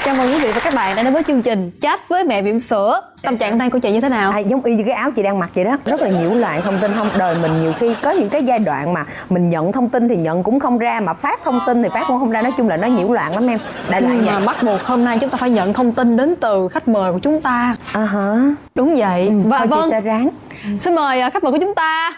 Chào mừng quý vị và các bạn đã đến với chương trình Chat với mẹ bỉm sữa. Tâm trạng nay của chị như thế nào? Giống y như cái áo chị đang mặc vậy đó. Rất là nhiễu loạn thông tin. Không, đời mình nhiều khi có những cái giai đoạn mà mình nhận thông tin thì nhận cũng không ra, mà phát thông tin thì phát cũng không ra. Nói chung là nó nhiễu loạn lắm em. Đại loại mà bắt buộc hôm nay chúng ta phải nhận thông tin đến từ khách mời của chúng ta. Hả? Đúng vậy. Và thôi vâng, chị sẽ ráng. xin mời khách mời của chúng ta.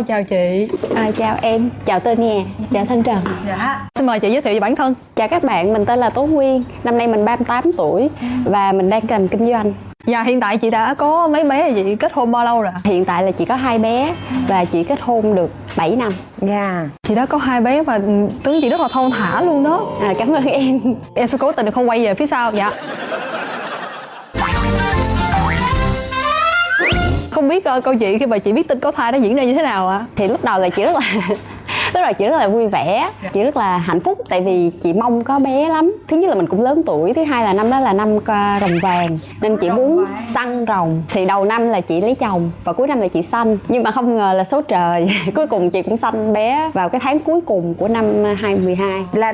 Chào chị. Chào em, chào tên Nhà, chào Thanh Trần. Dạ. Xin mời chị giới thiệu về bản thân. Chào các bạn, mình tên là Tố Nguyên. Năm nay mình 38 tuổi và mình đang làm kinh doanh. Dạ, hiện tại chị đã có mấy bé, chị kết hôn bao lâu rồi? Hiện tại là chị có 2 bé và chị kết hôn được 7 năm. Dạ. Chị đã có 2 bé và tướng chị rất là thon thả luôn đó. Cảm ơn em. Em sẽ cố tình không quay về phía sau. Dạ. Không biết câu chuyện khi mà chị biết tin có thai nó diễn ra như thế nào ạ? Thì lúc đầu là chị rất là vui vẻ, chị rất là hạnh phúc tại vì chị mong có bé lắm. Thứ nhất là mình cũng lớn tuổi, thứ hai là năm đó là năm rồng vàng nên chị muốn săn rồng. Thì đầu năm là chị lấy chồng và cuối năm là chị sanh, nhưng mà không ngờ là số trời cuối cùng chị cũng sanh bé vào cái tháng cuối cùng của năm 2012. Là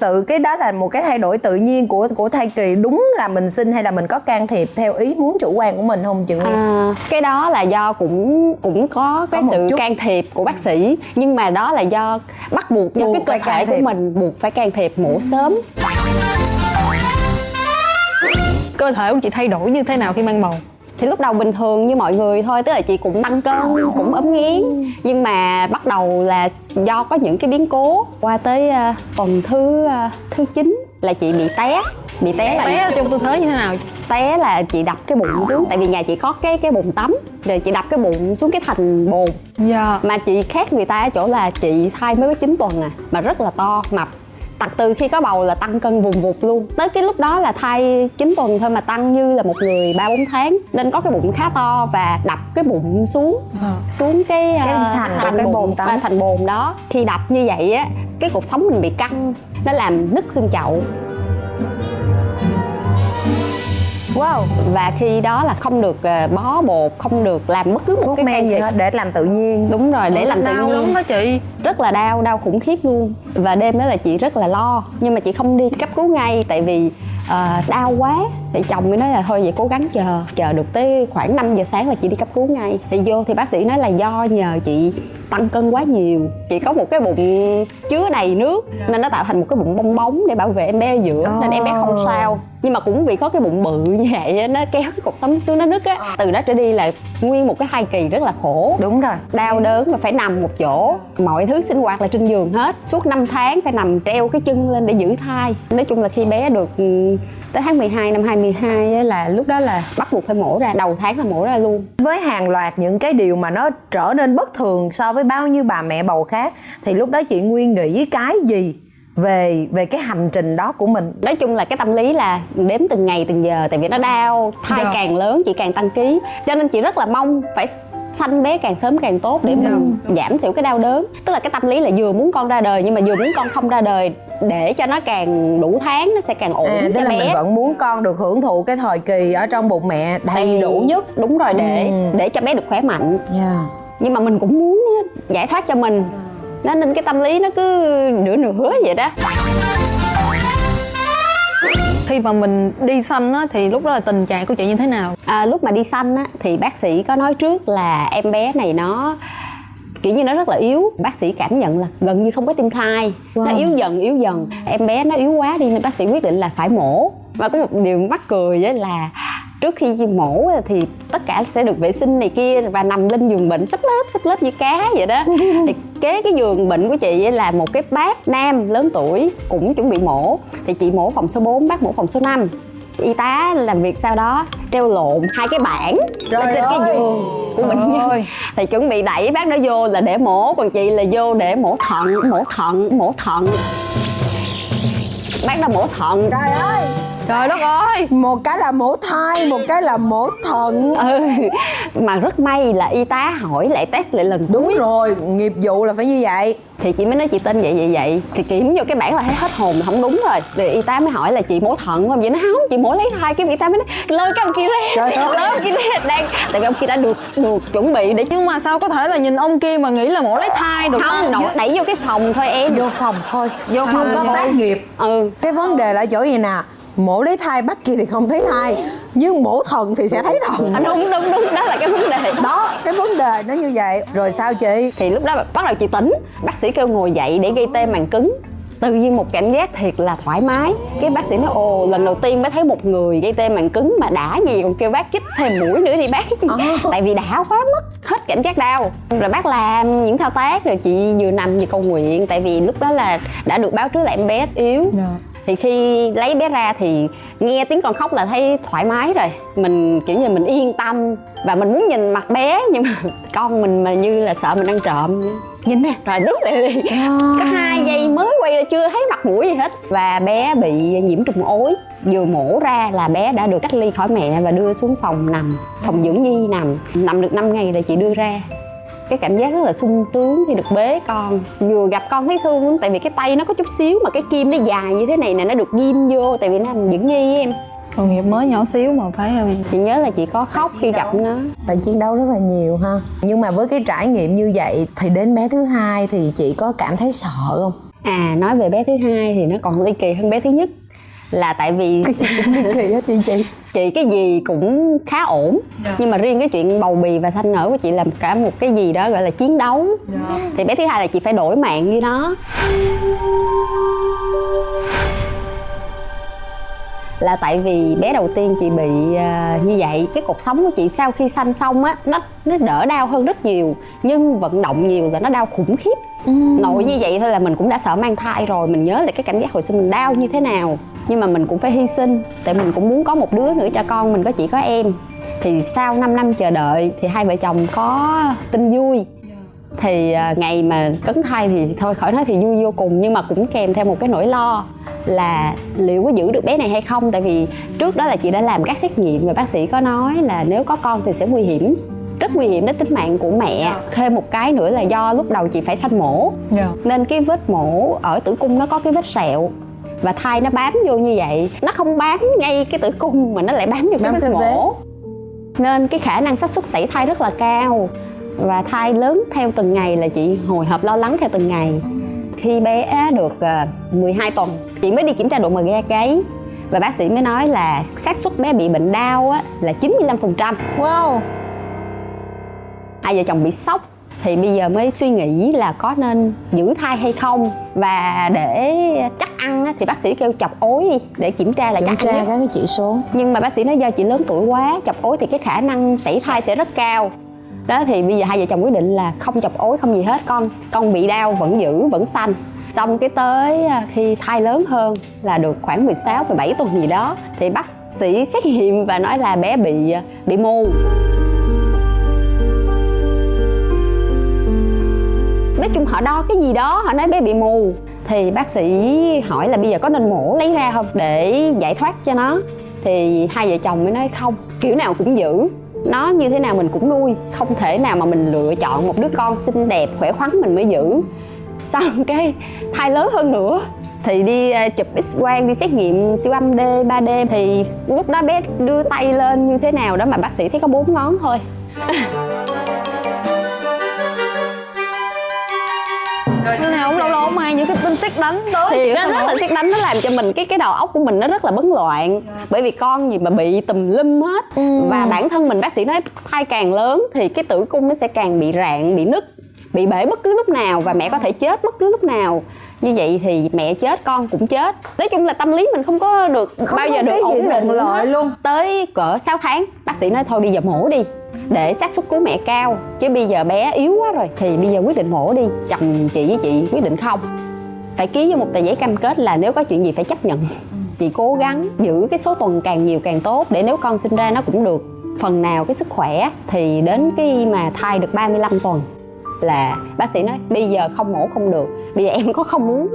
tự cái đó là một cái thay đổi tự nhiên của thai kỳ, đúng là mình sinh hay là mình có can thiệp theo ý muốn chủ quan của mình không chị Nguyên? Cái đó là do cũng có cái sự can thiệp của bác sĩ, nhưng mà đó là do bắt buộc, do cái cơ thể của mình buộc phải can thiệp mổ sớm. Cơ thể của chị thay đổi như thế nào khi mang bầu? Thì lúc đầu bình thường như mọi người thôi, tức là chị cũng tăng cân, cũng ốm nghiến. Nhưng mà bắt đầu là do có những cái biến cố. Qua tới tuần thứ 9 là chị bị té. Té trong tư thế như thế nào? Té là chị đập cái bụng xuống, tại vì nhà chị có cái bồn tắm, rồi chị đập cái bụng xuống cái thành bồn. Dạ. Mà chị khác người ta ở chỗ là chị thai mới có 9 tuần mà rất là to, mập. Tật từ khi có bầu là tăng cân vùng vụt luôn. Tới cái lúc đó là thai 9 tuần thôi mà tăng như là một người 3-4 tháng. Nên có cái bụng khá to và đập cái bụng xuống cái thành bồn tắm, thành bồn đó. Khi đập như vậy á, cái cột sống mình bị căng, nó làm nứt xương chậu. Wow. Và khi đó là không được bó bột, không được làm bất cứ một cái men gì hết, để làm tự nhiên. Đúng rồi, để làm tự nhiên. Đau lắm đó chị. Rất là đau khủng khiếp luôn. Và đêm đó là chị rất là lo, nhưng mà chị không đi cấp cứu ngay tại vì đau quá. Thì chồng mới nói là thôi vậy cố gắng chờ được tới khoảng 5 giờ sáng là chị đi cấp cứu ngay. Thì vô thì bác sĩ nói là do nhờ chị tăng cân quá nhiều, chị có một cái bụng chứa đầy nước nên nó tạo thành một cái bụng bong bóng để bảo vệ em bé ở giữa, nên em bé không sao. Nhưng mà cũng vì có cái bụng bự như vậy nó kéo cái cột sống xuống, nó nứt á. Từ đó trở đi là nguyên một cái thai kỳ rất là khổ. Đúng rồi. Đau đớn và phải nằm một chỗ, mọi thứ sinh hoạt là trên giường hết. Suốt 5 tháng phải nằm treo cái chân lên để giữ thai. Nói chung là khi bé được tới tháng 12 năm 2022 là lúc đó là bắt buộc phải mổ ra, đầu tháng là mổ ra luôn. Với hàng loạt những cái điều mà nó trở nên bất thường so với bao nhiêu bà mẹ bầu khác, thì lúc đó chị Nguyên nghĩ cái gì về cái hành trình đó của mình? Nói chung là cái tâm lý là đếm từng ngày từng giờ, tại vì nó đau, thai càng lớn chị càng tăng ký, cho nên chị rất là mong phải sanh bé càng sớm càng tốt để mình giảm thiểu cái đau đớn. Tức là cái tâm lý là vừa muốn con ra đời nhưng mà vừa muốn con không ra đời, để cho nó càng đủ tháng nó sẽ càng ổn cho bé. Mình vẫn muốn con được hưởng thụ cái thời kỳ ở trong bụng mẹ đầy đủ nhất. Đúng rồi, để cho bé được khỏe mạnh. Nhưng mà mình cũng muốn giải thoát cho mình, nên cái tâm lý nó cứ nửa vậy đó. Khi mà mình đi sanh á, thì lúc đó là tình trạng của chị như thế nào? Lúc mà đi sanh á, thì bác sĩ có nói trước là em bé này nó kiểu như nó rất là yếu. Bác sĩ cảm nhận là gần như không có tim thai. Nó yếu dần. Em bé nó yếu quá đi nên bác sĩ quyết định là phải mổ. Và có một điều mắc cười với là trước khi mổ thì tất cả sẽ được vệ sinh này kia và nằm lên giường bệnh xếp lớp như cá vậy đó. Thì kế cái giường bệnh của chị là một cái bác nam lớn tuổi cũng chuẩn bị mổ. Thì chị mổ phòng số 4, bác mổ phòng số 5. Y tá làm việc sau đó treo lộn 2 cái bảng lên trên cái giường của bệnh nhân. Thì chuẩn bị đẩy bác đó vô là để mổ, còn chị là vô để mổ thận. Bác đó mổ thận. Trời ơi. Trời đất ơi. Một cái là mổ thai, một cái là mổ thận. Mà rất may là y tá hỏi lại test lại lần Đúng cuối. rồi, nghiệp vụ là phải như vậy. Thì chị mới nói chị tên vậy thì kiểm vô cái bảng là thấy hết hồn là không đúng rồi. Rồi y tá mới hỏi là chị mổ thận không? Vậy nó không, chị mổ lấy thai. Cái y tá mới nói lôi cái ông kia ra. Trời ơi. Lôi ông kia ra đang, tại vì ông kia đã được chuẩn bị để Nhưng mà sao có thể là nhìn ông kia mà nghĩ là mổ lấy thai được không đẩy vô cái phòng thôi em. Vô phòng thôi, Vô chưa phòng có thôi. tác nghiệp. Cái vấn đề là ở chỗ gì nè, mổ lấy thai bác kia thì không thấy thai, nhưng mổ thận thì sẽ thấy thận. Đúng, đó là cái vấn đề Đó, cái vấn đề nó như vậy. Rồi sao chị? Thì lúc đó bắt đầu chị tỉnh, bác sĩ kêu ngồi dậy để gây tê màng cứng. Tự nhiên một cảm giác thiệt là thoải mái. Cái bác sĩ nói ồ, lần đầu tiên mới thấy một người gây tê màng cứng mà đã gì, còn kêu bác chích thêm mũi nữa đi bác. Tại vì đã quá mất hết cảm giác đau. Rồi bác làm những thao tác, rồi chị vừa nằm vừa cầu nguyện. Tại vì lúc đó là đã được báo trước là em bé yếu. Thì khi lấy bé ra thì nghe tiếng con khóc là thấy thoải mái rồi. Mình kiểu như mình yên tâm và mình muốn nhìn mặt bé, nhưng mà con mình mà như là sợ mình ăn trộm. Nhìn nè, rồi rút lại đi. Có 2 giây mới quay ra chưa thấy mặt mũi gì hết. Và bé bị nhiễm trùng ối. Vừa mổ ra là bé đã được cách ly khỏi mẹ và đưa xuống phòng nằm, phòng dưỡng nhi nằm được 5 ngày rồi chị đưa ra. Cái cảm giác rất là sung sướng khi được bế con. Vừa gặp con thấy thương lắm, tại vì cái tay nó có chút xíu mà cái kim nó dài như thế này nè, nó được ghim vô tại vì nó nằm dưỡng nhi em. Tội nghiệp mới nhỏ xíu mà phải. Chị nhớ là chị có khóc khi gặp nó. Phải chiến đấu rất là nhiều ha. Nhưng mà với cái trải nghiệm như vậy thì đến bé thứ hai thì chị có cảm thấy sợ không? Nói về bé thứ hai thì nó còn ly kỳ hơn bé thứ nhất. Là tại vì Kỳ á chị cái gì cũng khá ổn. Nhưng mà riêng cái chuyện bầu bì và sanh nở của chị là cả một cái gì đó gọi là chiến đấu. Thì bé thứ hai là chị phải đổi mạng với nó. Là tại vì bé đầu tiên chị bị như vậy, cái cột sống của chị sau khi sanh xong á, nó đỡ đau hơn rất nhiều, nhưng vận động nhiều là nó đau khủng khiếp. Nội như vậy thôi là mình cũng đã sợ mang thai rồi, mình nhớ lại cái cảm giác hồi xưa mình đau như thế nào. Nhưng mà mình cũng phải hy sinh, tại mình cũng muốn có một đứa nữa cho con mình, chỉ có em. Thì sau 5 năm chờ đợi thì hai vợ chồng có tin vui. Thì ngày mà cấn thai thì thôi khỏi nói thì vui vô cùng, nhưng mà cũng kèm theo một cái nỗi lo là liệu có giữ được bé này hay không. Tại vì trước đó là chị đã làm các xét nghiệm và bác sĩ có nói là nếu có con thì sẽ nguy hiểm, rất nguy hiểm đến tính mạng của mẹ. Thêm một cái nữa là do lúc đầu chị phải sanh mổ, nên cái vết mổ ở tử cung nó có cái vết sẹo và thai nó bám vô như vậy. Nó không bám ngay cái tử cung mà nó lại bám vô cái vết mổ, nên cái khả năng xác suất sảy thai rất là cao. Và thai lớn theo từng ngày là chị hồi hộp lo lắng theo từng ngày. Khi bé được 12 tuần chị mới đi kiểm tra độ mờ ga gáy và bác sĩ mới nói là xác suất bé bị bệnh đau á, là 95%. Wow. Hai vợ chồng bị sốc. Thì bây giờ mới suy nghĩ là có nên giữ thai hay không. Và để chắc ăn á, thì bác sĩ kêu chọc ối đi để kiểm tra là chắc ăn nhất. các cái chỉ số. Nhưng mà bác sĩ nói do chị lớn tuổi quá, chọc ối thì cái khả năng sảy thai sẽ rất cao. Đó thì bây giờ hai vợ chồng quyết định là không chọc ối, không gì hết. Con bị đau vẫn giữ, vẫn sanh. Xong cái tới khi thai lớn hơn là được khoảng 16, 17 tuần gì đó thì bác sĩ xét nghiệm và nói là bé bị mù. Nói chung họ đo cái gì đó, họ nói bé bị mù. Thì bác sĩ hỏi là bây giờ có nên mổ lấy ra không để giải thoát cho nó. Thì hai vợ chồng mới nói không, kiểu nào cũng giữ. Nó như thế nào mình cũng nuôi. Không thể nào mà mình lựa chọn một đứa con xinh đẹp, khỏe khoắn mình mới giữ. Xong cái thai lớn hơn nữa thì đi chụp x-quang, đi xét nghiệm siêu âm 3D. Thì lúc đó bé đưa tay lên như thế nào đó mà bác sĩ thấy có 4 ngón thôi. Như nào cũng lâu lâu mai những cái tin sét đánh tới thì nó rất là sét đánh, nó làm cho mình cái đầu óc của mình nó rất là bấn loạn. Bởi vì con gì mà bị tùm lum hết. Và bản thân mình, bác sĩ nói thai càng lớn thì cái tử cung nó sẽ càng bị rạn, bị nứt, bị bể bất cứ lúc nào và mẹ có thể chết bất cứ lúc nào. Như vậy thì mẹ chết con cũng chết. Nói chung là tâm lý mình không có được bao giờ được ổn định lợi luôn. Tới cỡ 6 tháng bác sĩ nói thôi bây giờ mổ đi để xác suất cứu mẹ cao, chứ bây giờ bé yếu quá rồi. Thì bây giờ quyết định mổ đi. Chồng chị với chị quyết định không. Phải ký với một tờ giấy cam kết là nếu có chuyện gì phải chấp nhận. Chị cố gắng giữ cái số tuần càng nhiều càng tốt, để nếu con sinh ra nó cũng được phần nào cái sức khỏe. Thì đến cái mà thai được 35 tuần là bác sĩ nói bây giờ không mổ không được, bây giờ em có không muốn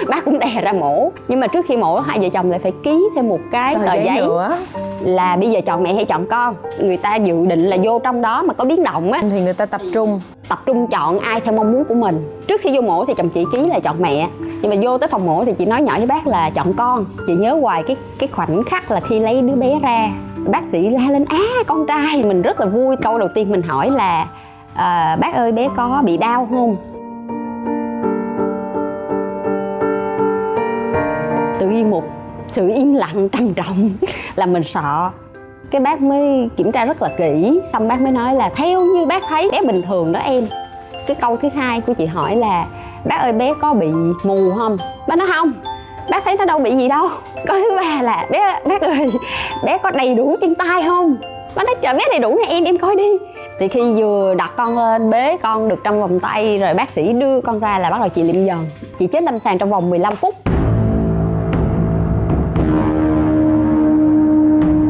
bác cũng đè ra mổ, nhưng mà trước khi mổ hai vợ chồng lại phải ký thêm một cái tờ giấy nữa là bây giờ chọn mẹ hay chọn con. Người ta dự định là vô trong đó mà có biến động á thì người ta tập trung chọn ai theo mong muốn của mình. Trước khi vô mổ thì chồng chị ký là chọn mẹ, nhưng mà vô tới phòng mổ thì chị nói nhỏ với bác là chọn con. Chị nhớ hoài cái khoảnh khắc là khi lấy đứa bé ra, bác sĩ la lên con trai. Mình rất là vui. Câu đầu tiên mình hỏi là bác ơi bé có bị đau không? Tự nhiên một sự im lặng trầm trọng là mình sợ. Cái bác mới kiểm tra rất là kỹ, xong bác mới nói là theo như bác thấy bé bình thường đó em. Cái câu thứ hai của chị hỏi là bác ơi bé có bị mù không? Bác nói không, bác thấy nó đâu bị gì đâu. Câu thứ ba là bác ơi bé có đầy đủ chân tay không? Bác nói trời bé đầy đủ nè em coi đi. Thì khi vừa đặt con lên, bế con được trong vòng tay rồi bác sĩ đưa con ra là bắt đầu chị liệm dần. Chị chết lâm sàng trong vòng 15 phút.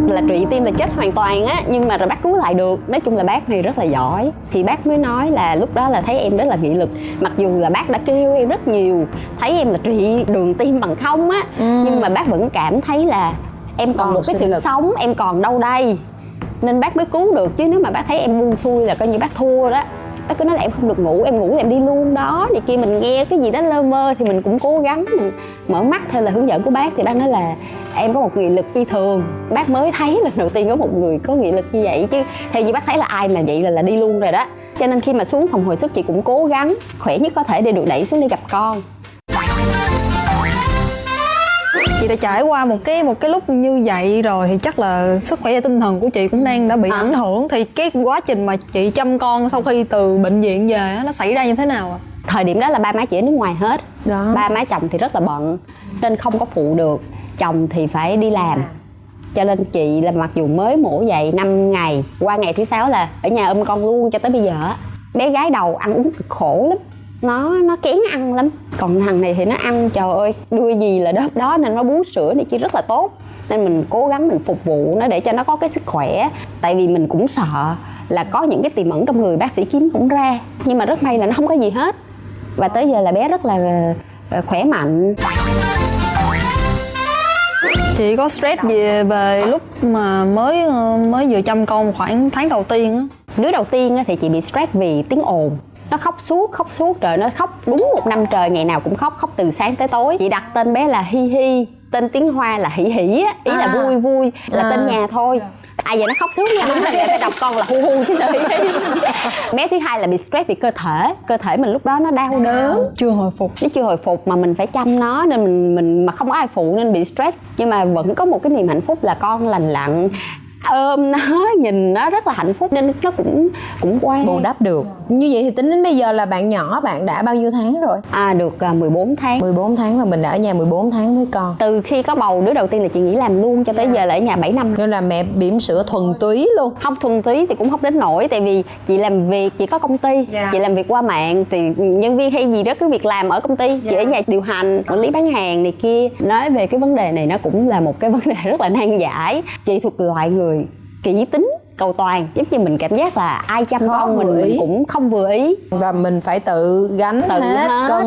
Là trụy tim là chết hoàn toàn á, nhưng mà rồi bác cứu lại được. Nói chung là bác này rất là giỏi. Thì bác mới nói là lúc đó là thấy em rất là nghị lực. Mặc dù là bác đã kêu em rất nhiều, thấy em là trụy đường tim bằng không á, nhưng mà bác vẫn cảm thấy là em còn một cái sự sống, em còn đâu đây, nên bác mới cứu được. Chứ nếu mà bác thấy em buông xuôi là coi như bác thua đó. Bác cứ nói là em không được ngủ, em ngủ là em đi luôn đó. Thì kia mình nghe cái gì đó lơ mơ thì mình cũng cố gắng mình mở mắt theo lời hướng dẫn của bác. Thì bác nói là em có một nghị lực phi thường. Bác mới thấy lần đầu tiên có một người có nghị lực như vậy, chứ theo như bác thấy là ai mà vậy là đi luôn rồi đó. Cho nên khi mà xuống phòng hồi sức chị cũng cố gắng khỏe nhất có thể để được đẩy xuống để gặp con. Chị đã trải qua một cái lúc như vậy rồi thì chắc là sức khỏe và tinh thần của chị cũng đã bị ảnh hưởng. Thì cái quá trình mà chị chăm con sau khi từ bệnh viện về nó xảy ra như thế nào ạ? Thời điểm đó là ba má chị ở nước ngoài hết đó. Ba má chồng thì rất là bận nên không có phụ được, chồng thì phải đi làm. Cho nên chị là mặc dù mới mổ dậy 5 ngày, qua ngày thứ 6 là ở nhà ôm con luôn cho tới bây giờ. Bé gái đầu ăn uống cực khổ lắm, nó kén ăn lắm. Còn thằng này thì nó ăn trời ơi đưa gì là đớp đó, nên nó bú sữa này kia rất là tốt. Nên mình cố gắng mình phục vụ nó để cho nó có cái sức khỏe. Tại vì mình cũng sợ là có những cái tiềm ẩn trong người bác sĩ kiếm không ra, nhưng mà rất may là nó không có gì hết. Và tới giờ là bé rất là khỏe mạnh. Chị có stress gì về lúc mà mới vừa chăm con khoảng tháng đầu tiên á? Đứa đầu tiên thì chị bị stress vì tiếng ồn. Nó khóc suốt trời, nó khóc đúng 1 năm trời, ngày nào cũng khóc từ sáng tới tối. Chị đặt tên bé là Hi Hi, tên tiếng Hoa là Hỉ Hỉ á, ý là vui là tên nhà thôi. Ai vậy nó khóc suốt nha, đúng là người ta đọc con là hu chứ sao Hỉ Hỉ. Bé thứ hai là bị stress vì cơ thể mình lúc đó nó đau đớn, nó chưa hồi phục mà mình phải chăm nó, nên mình mà không có ai phụ nên bị stress. Nhưng mà vẫn có một cái niềm hạnh phúc là con lành lặn, ôm nó, nhìn nó rất là hạnh phúc, nên nó cũng qua bù đắp được. Như vậy thì tính đến bây giờ là bạn nhỏ bạn đã bao nhiêu tháng rồi? Được 14 tháng. 14 tháng và mình đã ở nhà 14 tháng với con. Từ khi có bầu đứa đầu tiên là chị nghỉ làm luôn, cho tới giờ là ở nhà 7 năm. Nên là mẹ bỉm sữa thuần túy luôn. Không thuần túy thì cũng không đến nỗi, tại vì chị làm việc, chị có công ty, chị làm việc qua mạng thì nhân viên hay gì đó cứ việc làm ở công ty, chị ở nhà điều hành, quản lý bán hàng này kia. Nói về cái vấn đề này nó cũng là một cái vấn đề rất là nan giải. Chị thuộc loại người kỹ tính, cầu toàn, giống như mình cảm giác là ai chăm con mình cũng không vừa ý và mình phải tự gánh hết,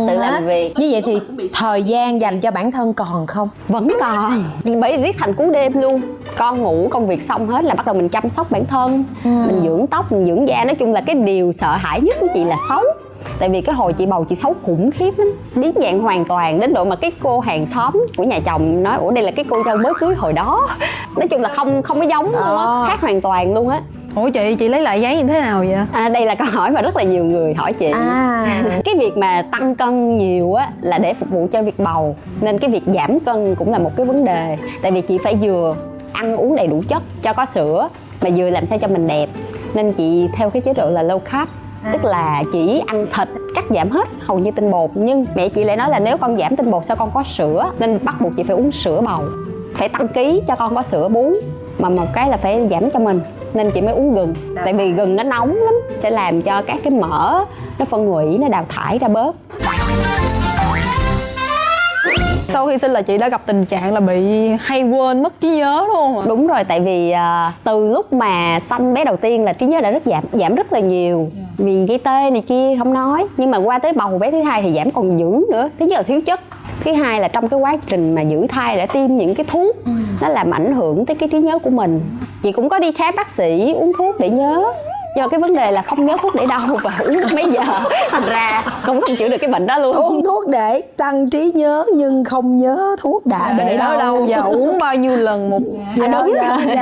tự làm việc. Như vậy thì thời gian dành cho bản thân còn không? Vẫn còn, bởi riết thành cú đêm luôn. Con ngủ, công việc xong hết là bắt đầu mình chăm sóc bản thân, mình dưỡng tóc, mình dưỡng da. Nói chung là cái điều sợ hãi nhất của chị là xấu. Tại vì cái hồi chị bầu chị xấu khủng khiếp lắm, biến dạng hoàn toàn, đến độ mà cái cô hàng xóm của nhà chồng nói ủa đây là cái cô dâu mới cưới hồi đó. Nói chung là không có giống luôn á, khác hoàn toàn luôn á. Ủa chị lấy lại giấy như thế nào vậy? Đây là câu hỏi mà rất là nhiều người hỏi chị. Cái việc mà tăng cân nhiều á là để phục vụ cho việc bầu, nên cái việc giảm cân cũng là một cái vấn đề. Tại vì chị phải vừa ăn uống đầy đủ chất cho có sữa, mà vừa làm sao cho mình đẹp, nên chị theo cái chế độ là low carb. Tức là chỉ ăn thịt, cắt giảm hết hầu như tinh bột. Nhưng mẹ chị lại nói là nếu con giảm tinh bột sao con có sữa, nên bắt buộc chị phải uống sữa bầu, phải tăng ký cho con có sữa bú. Mà một cái là phải giảm cho mình, nên chị mới uống gừng. Tại vì gừng nó nóng lắm, sẽ làm cho các cái mỡ nó phân hủy, nó đào thải ra bớt. Sau khi sinh là chị đã gặp tình trạng là bị hay quên mất trí nhớ đúng không ạ? Đúng rồi, tại vì từ lúc mà sanh bé đầu tiên là trí nhớ đã rất giảm rất là nhiều. Vì gây tê này kia không nói, nhưng mà qua tới bầu bé thứ hai thì giảm còn dữ nữa. Thứ nhất là thiếu chất, thứ hai là trong cái quá trình mà giữ thai đã tiêm những cái thuốc nó làm ảnh hưởng tới cái trí nhớ của mình. Chị cũng có đi khám bác sĩ uống thuốc để nhớ, do cái vấn đề là không nhớ thuốc để đâu và uống mấy giờ, thành ra cũng không chữa được cái bệnh đó luôn. Uống thuốc để tăng trí nhớ nhưng không nhớ thuốc đã để đâu và uống bao nhiêu lần một ngày. Đúng rồi.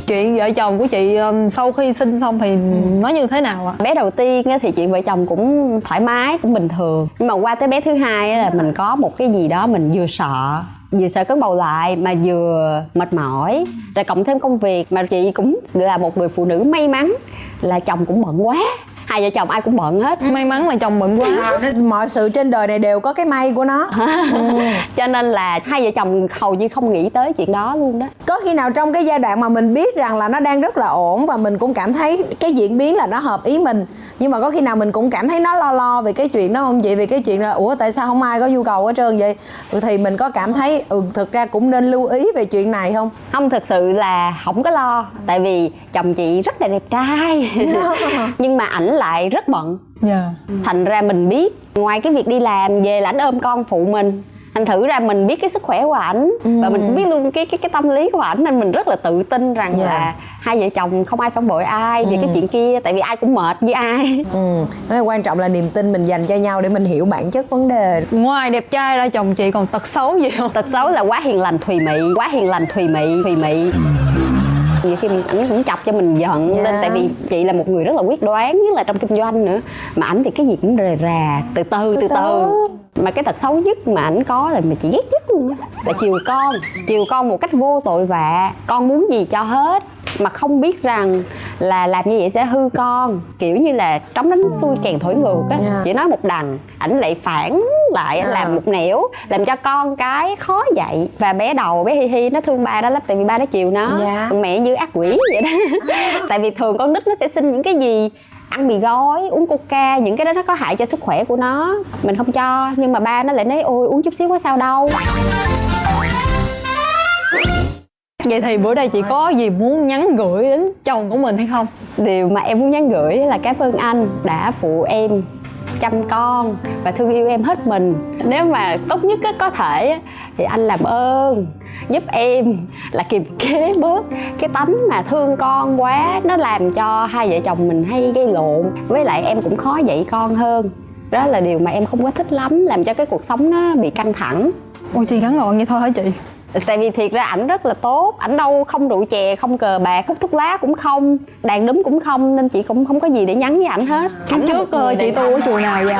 Chuyện vợ chồng của chị sau khi sinh xong thì nó như thế nào ạ? Bé đầu tiên thì chuyện vợ chồng cũng thoải mái, cũng bình thường. Nhưng mà qua tới bé thứ hai là mình có một cái gì đó mình vừa sợ cấn bầu lại mà vừa mệt mỏi, rồi cộng thêm công việc. Mà chị cũng là một người phụ nữ may mắn là chồng cũng bận quá, hai vợ chồng ai cũng bận hết. May mắn là chồng bận quá. Mọi sự trên đời này đều có cái may của nó. Cho nên là hai vợ chồng hầu như không nghĩ tới chuyện đó luôn đó. Có khi nào trong cái giai đoạn mà mình biết rằng là nó đang rất là ổn và mình cũng cảm thấy cái diễn biến là nó hợp ý mình, nhưng mà có khi nào mình cũng cảm thấy nó lo về cái chuyện đó không chị? Vì cái chuyện là ủa tại sao không ai có nhu cầu hết trơn vậy? Thì mình có cảm thấy thực ra cũng nên lưu ý về chuyện này không? Không, thực sự là không có lo. Tại vì chồng chị rất là đẹp trai nhưng mà ảnh lại rất bận. Thành ra mình biết, ngoài cái việc đi làm về là ảnh ôm con phụ mình, thành thử ra mình biết cái sức khỏe của ảnh và mình cũng biết luôn cái tâm lý của ảnh, nên mình rất là tự tin rằng là hai vợ chồng không ai phản bội ai vì cái chuyện kia, tại vì ai cũng mệt với ai. Quan trọng là niềm tin mình dành cho nhau để mình hiểu bản chất vấn đề. Ngoài đẹp trai ra chồng chị còn tật xấu gì không? Tật xấu là quá hiền lành thùy mị. Nhiều khi ảnh cũng chọc cho mình giận lên, tại vì chị là một người rất là quyết đoán, nhất là trong kinh doanh nữa, mà ảnh thì cái gì cũng rề rà, từ từ. Mà cái tật xấu nhất mà ảnh có là mà chị ghét nhất luôn á, là chiều con một cách vô tội vạ. Con muốn gì cho hết mà không biết rằng là làm như vậy sẽ hư con, kiểu như là trống đánh xuôi kèn thổi ngược á. Chị nói một đằng, ảnh lại phản lại, làm một nẻo, làm cho con cái khó dạy. Và bé đầu bé Hi Hi nó thương ba đó lắm, tại vì ba nó chiều nó. Còn mẹ như ác quỷ vậy đó. Tại vì thường con nít nó sẽ xin những cái gì ăn mì gói, uống coca, những cái đó nó có hại cho sức khỏe của nó, mình không cho. Nhưng mà ba nó lại nói ôi uống chút xíu có sao đâu. Vậy thì bữa đây chị có gì muốn nhắn gửi đến chồng của mình hay không? Điều mà em muốn nhắn gửi là cảm ơn anh đã phụ em chăm con và thương yêu em hết mình. Nếu mà tốt nhất có thể thì anh làm ơn giúp em là kiềm chế bớt cái tánh mà thương con quá, nó làm cho hai vợ chồng mình hay gây lộn, với lại em cũng khó dạy con hơn. Đó là điều mà em không có thích lắm, làm cho cái cuộc sống nó bị căng thẳng. Ôi chị ngắn gọn vậy thôi hả chị? Tại vì thiệt ra ảnh rất là tốt, ảnh đâu không rượu chè, không cờ bạc, hút thuốc lá cũng không, đàn đúm cũng không, nên chị cũng không có gì để nhắn với ảnh hết. Kiếp trước chị tu ở chùa nào vậy?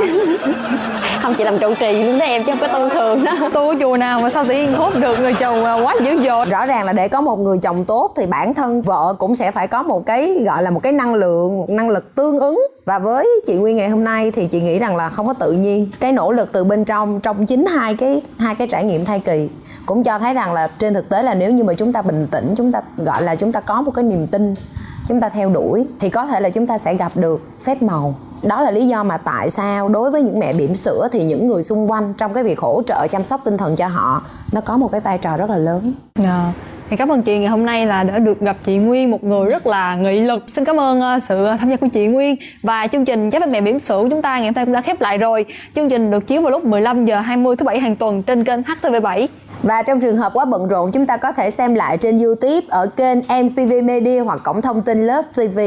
Không, chị làm trụ trì luôn đó em, chứ không có tu thường đó. Tu ở chùa nào mà sao tự nhiên hốt được người chồng quá dữ dội? Rõ ràng là để có một người chồng tốt thì bản thân vợ cũng sẽ phải có một cái gọi là một cái năng lượng, một năng lực tương ứng. Và với chị Nguyên ngày hôm nay thì chị nghĩ rằng là không có tự nhiên. Cái nỗ lực từ bên trong chính hai cái trải nghiệm thai kỳ cũng cho thấy rằng là trên thực tế là nếu như mà chúng ta bình tĩnh, chúng ta gọi là chúng ta có một cái niềm tin, chúng ta theo đuổi thì có thể là chúng ta sẽ gặp được phép màu. Đó là lý do mà tại sao đối với những mẹ bỉm sữa thì những người xung quanh trong cái việc hỗ trợ chăm sóc tinh thần cho họ nó có một cái vai trò rất là lớn. Thì cảm ơn chị ngày hôm nay là đã được gặp chị Nguyên, một người rất là nghị lực. Xin cảm ơn sự tham gia của chị Nguyên. Và chương trình Trái Bánh Mẹ Bỉm Sữa của chúng ta ngày hôm nay cũng đã khép lại rồi. Chương trình được chiếu vào lúc 15:20 thứ Bảy hàng tuần trên kênh HTV7. Và trong trường hợp quá bận rộn, chúng ta có thể xem lại trên YouTube ở kênh MCV Media hoặc cổng thông tin Love TV.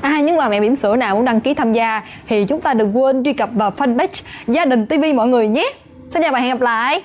Nhưng mà mẹ bỉm sữa nào muốn đăng ký tham gia thì chúng ta đừng quên truy cập vào fanpage Gia Đình TV mọi người nhé. Xin chào và hẹn gặp lại.